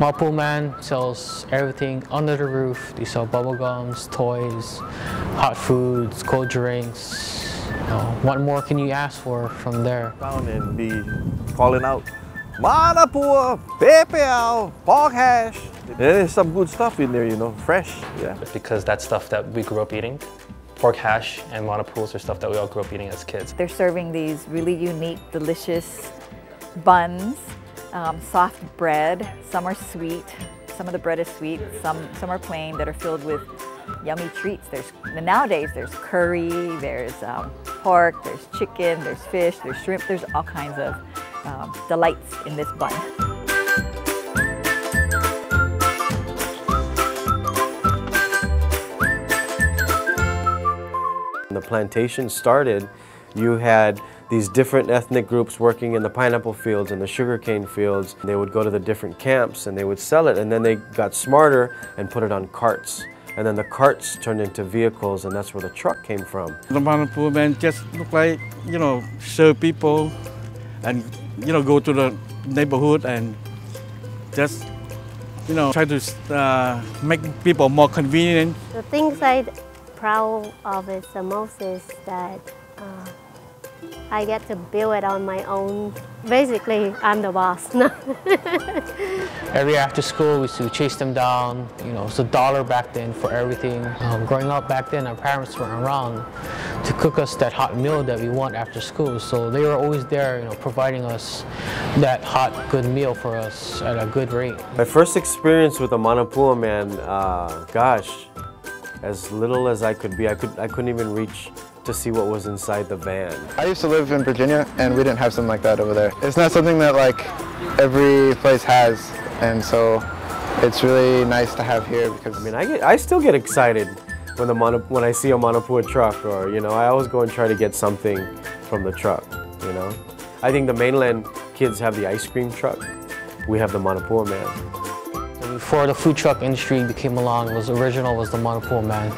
Mapo Man sells everything under the roof. They sell bubble gums, toys, hot foods, cold drinks. What more can you ask for from there? Down and be calling out, Manapua, Pepeao, pork hash. There's some good stuff in there, you know, fresh. Yeah. Because that's stuff that we grew up eating. Pork hash and manapuas are stuff that we all grew up eating as kids. They're serving these really unique, delicious buns, soft bread. Some are sweet. Some of the bread is sweet. Some are plain that are filled with yummy treats. Nowadays there's curry, there's pork, there's chicken, there's fish, there's shrimp. There's all kinds of delights in this bun. When the plantation started, you had these different ethnic groups working in the pineapple fields and the sugarcane fields. They would go to the different camps and they would sell it, and then they got smarter and put it on carts. And then the carts turned into vehicles, and that's where the truck came from. The Manapua Man just look like, you know, serve people and, you know, go to the neighborhood and just, you know, try to make people more convenient. The things I'm proud of is the most is that I get to build it on my own. Basically, I'm the boss now. Every after school, we used to chase them down. You know, it's $1 back then for everything. Growing up back then, our parents weren't around to cook us that hot meal that we want after school. So they were always there, you know, providing us that hot, good meal for us at a good rate. My first experience with a Manapua Man, gosh, as little as I could be, I couldn't even reach to see what was inside the van. I used to live in Virginia and we didn't have something like that over there. It's not something that like every place has, and so it's really nice to have here because I mean, I still get excited when I see a Manapua truck, or you know, I always go and try to get something from the truck, you know. I think the mainland kids have the ice cream truck. We have the Manapua Man. Before the food truck industry came along, original was the Manapua Man.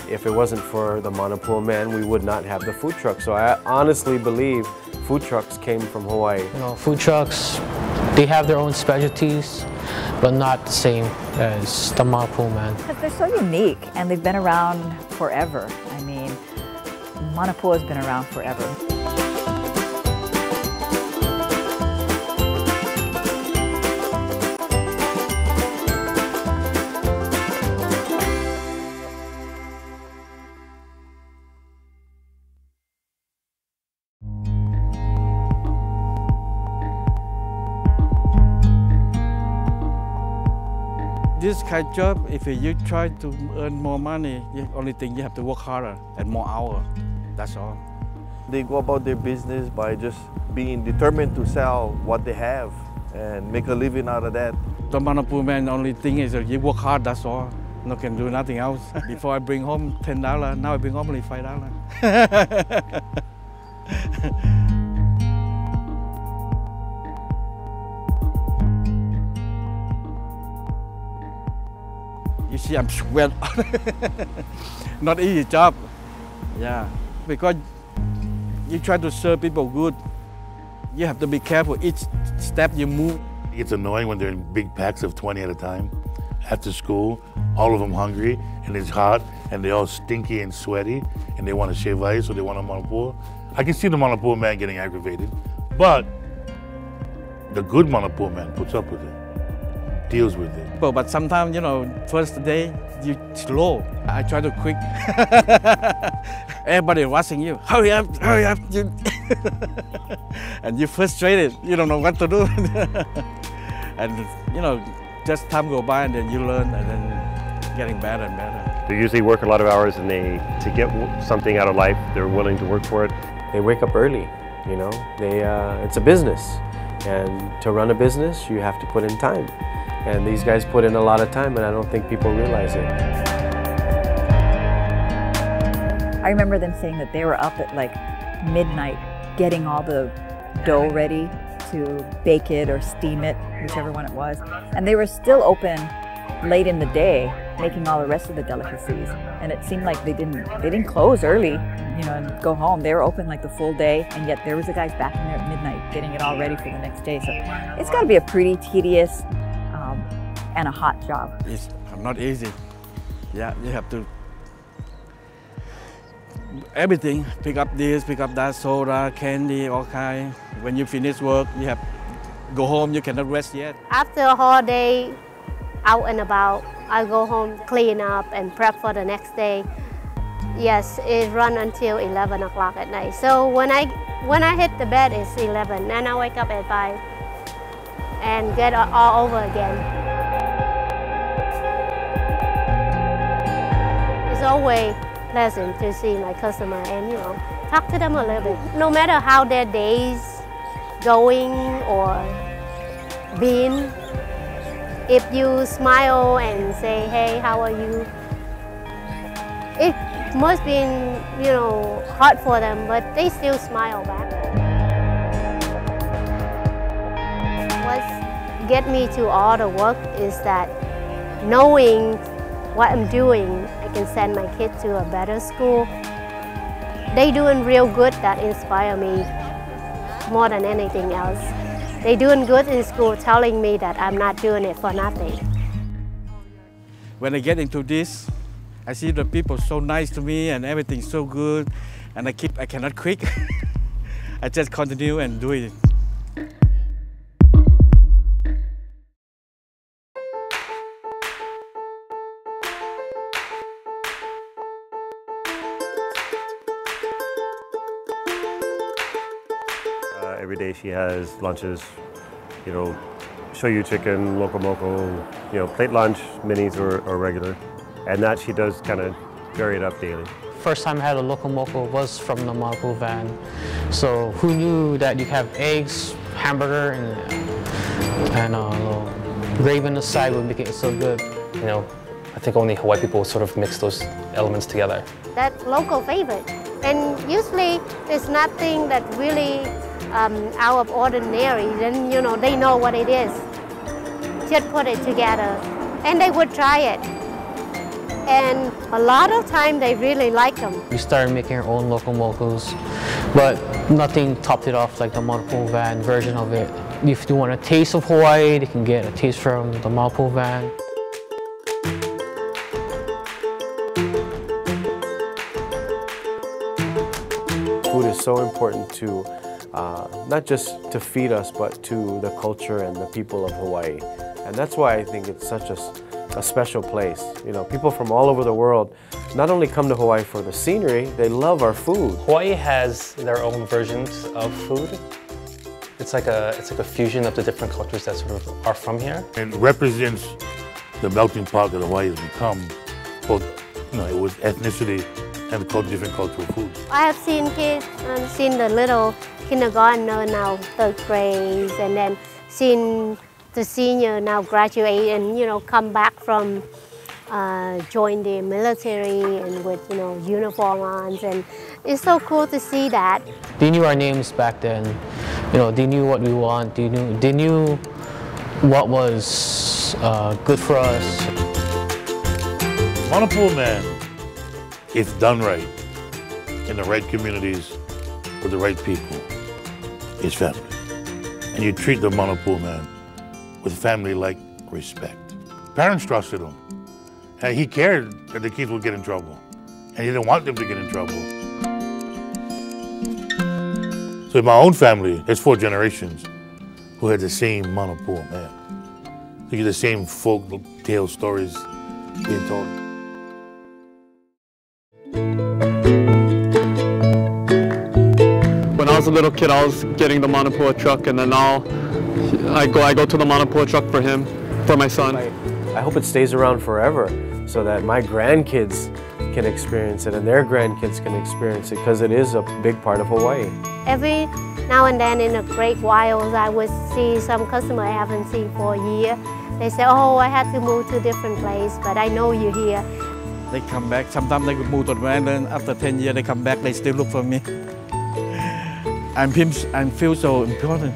If it wasn't for the Manapua Man, we would not have the food truck. So I honestly believe food trucks came from Hawaii. You know, food trucks, they have their own specialties, but not the same as the Manapua Man. Because they're so unique and they've been around forever. I mean, Manapua has been around forever. This kind of job, if you try to earn more money, the only thing you have to work harder and more hours. That's all. They go about their business by just being determined to sell what they have and make a living out of that. The Manapua Man, only thing is that you work hard, that's all. No can do nothing else. Before I bring home $10, now I bring home only $5. You see, I'm sweat. Not easy job. Yeah, because you try to serve people good. You have to be careful each step you move. It's annoying when they're in big packs of 20 at a time. After school, all of them hungry, and it's hot, and they're all stinky and sweaty, and they want to shave ice or they want a Manapua. I can see the Manapua Man getting aggravated, but the good Manapua Man puts up with it, deals with it. But sometimes, you know, first day, you slow. I try to quick. Everybody rushing you. Hurry up, hurry up. And you're frustrated. You don't know what to do. And, you know, just time go by and then you learn and then getting better and better. They usually work a lot of hours, and to get something out of life, they're willing to work for it. They wake up early, you know. It's a business, and to run a business, you have to put in time. And these guys put in a lot of time, and I don't think people realize it. I remember them saying that they were up at like midnight getting all the dough ready to bake it or steam it, whichever one it was. And they were still open late in the day, making all the rest of the delicacies. And it seemed like they didn't close early, you know, and go home. They were open like the full day, and yet there was the guys back in there at midnight getting it all ready for the next day. So it's got to be a pretty tedious and a hot job. It's not easy. Yeah, you have to everything. Pick up this, pick up that, soda, candy, all kind. When you finish work, you have go home. You cannot rest yet. After a whole day out and about, I go home, clean up, and prep for the next day. Yes, it runs until 11 o'clock at night. So when I hit the bed, it's 11, and I wake up at 5 and get all over again. It's always pleasant to see my customer and, talk to them a little bit. No matter how their day's going or been, if you smile and say, hey, how are you? It must be, hard for them, but they still smile back. What gets me to all the work is that knowing what I'm doing, I can send my kids to a better school. They doing real good that inspire me more than anything else. They doing good in school, telling me that I'm not doing it for nothing. When I get into this, I see the people so nice to me and everything's so good, and I cannot quit. I just continue and do it. Every day she has lunches, shoyu chicken, loco moco, plate lunch, minis or regular. And that she does kind of vary it up daily. First time I had a loco moco was from the Monopool van. So who knew that you have eggs, hamburger, and a little gravy on the side would make it so good. I think only Hawaii people sort of mix those elements together. That's local favorite. And usually there's nothing that really out of ordinary. Then, they know what it is. Just put it together and they would try it. And a lot of time they really like them. We started making our own loco mocos, but nothing topped it off like the Monopool van version of it. If you want a taste of Hawaii, they can get a taste from the Monopool van. Food is so important to not just to feed us, but to the culture and the people of Hawaii. And that's why I think it's such a special place. People from all over the world not only come to Hawaii for the scenery, they love our food. Hawaii has their own versions of food. It's like a fusion of the different cultures that sort of are from here. And represents the melting pot that Hawaii has become, both with ethnicity and different cultural foods. I have seen kids, seen the little kindergartner now, third grade, and then seen the senior now graduate and come back from join the military and with uniform on, and it's so cool to see that. They knew our names back then. They knew what we want. They knew what was good for us. Monopool Man, if done right, in the right communities, with the right people, is family. And you treat the Monopool Man with family-like respect. Parents trusted him. And he cared that the kids would get in trouble. And he didn't want them to get in trouble. So in my own family, there's 4 generations who had the same Monopool Man. So you get the same folk tale stories being told. When I was a little kid, I was getting the Monopool truck, and then now I go to the Monopool truck for him, for my son. I hope it stays around forever so that my grandkids can experience it and their grandkids can experience it, because it is a big part of Hawaii. Every now and then in a great while, I would see some customer I haven't seen for a year. They say, oh, I had to move to a different place, but I know you're here. They come back. Sometimes they move to the island. After 10 years, they come back. They still look for me. I feel so important.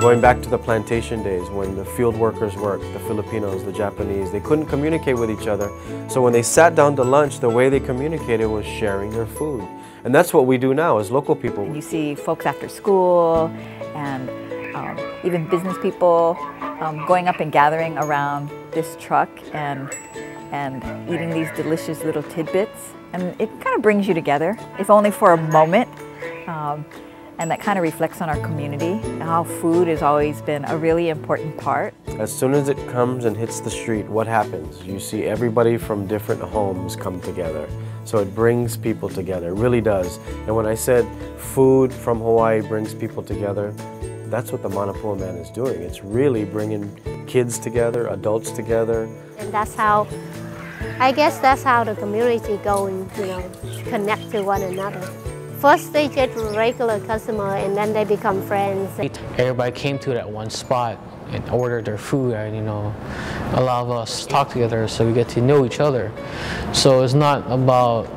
Going back to the plantation days when the field workers worked, the Filipinos, the Japanese, they couldn't communicate with each other. So when they sat down to lunch, the way they communicated was sharing their food. And that's what we do now as local people. You see folks after school and even business people going up and gathering around this truck and eating these delicious little tidbits. And it kind of brings you together, if only for a moment. And that kind of reflects on our community, how food has always been a really important part. As soon as it comes and hits the street, what happens? You see everybody from different homes come together. So it brings people together, it really does. And when I said food from Hawaii brings people together, that's what the Manapua Man is doing. It's really bringing kids together, adults together. And that's how, I guess that's how the community going, you know, connect to one another. First they get regular customer and then they become friends. Everybody came to that one spot and ordered their food, and you know, a lot of us talk together so we get to know each other. So it's not about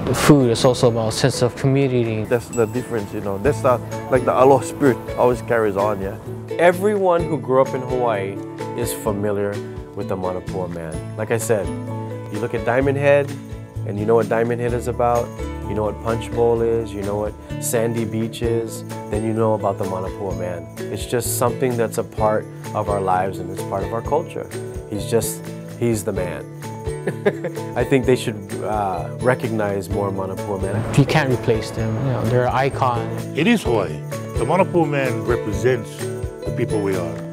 the food, it's also about a sense of community. That's the difference, you know. That's like the aloha spirit always carries on, yeah. Everyone who grew up in Hawaii is familiar with the Manapua Man. Like I said, you look at Diamond Head and you know what Diamond Head is about, you know what Punch Bowl is, you know what Sandy Beach is, then you know about the Manapua Man. It's just something that's a part of our lives and it's part of our culture. He's the man. I think they should recognize more Manapua Men. You can't replace them, you know, they're an icon. It is Hawaii. The Manapua Man represents the people we are.